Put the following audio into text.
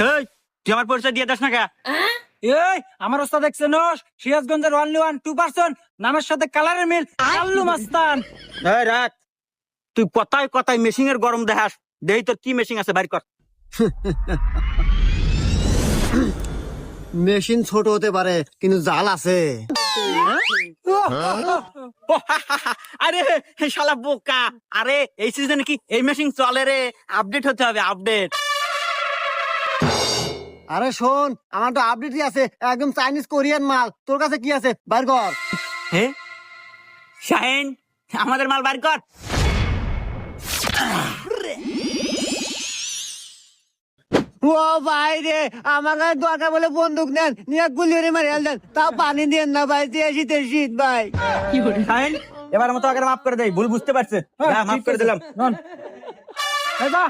এই তুই আমার পরিচয় দিয়ে দাস না কে? এই আমার ওস্তাদ দেখছেন সিরাজগঞ্জের 1-2% নামের সাথে কালারের মিল আল্লু মাস্তান। এই রাখ, তুই কথায় কথায় মেশিং এর গরম দেখাস। দেই তোর কি মেশিং আছে বাইর কর। মেশিন ছোট হতে পারে কিন্তু জাল আছে। আরে শালা বোকা, আরে এই সিজনে কি এই মেশিন চলে রে? আপডেট হতে হবে, আপডেট। আরে শোন, আমার তো আপডেটই আছে, একদম চাইনিজ কোরিয়ান মাল। তোর কাছে কি আছে বাইর কর। হে শাহিন, আমাদের মাল বাইর কর। ও ভাই রে, আমার কাছে দরকার বলে বন্দুক নেন, নিয়ে গুলি মারি দেন, তাও পানি দেন না ভাই। শীতের শীত ভাই। শাহিন, এবার মতো আগে মাফ করে দেই, ভুল বুঝতে পারছে। যা, মাফ করে দিলাম। এই যা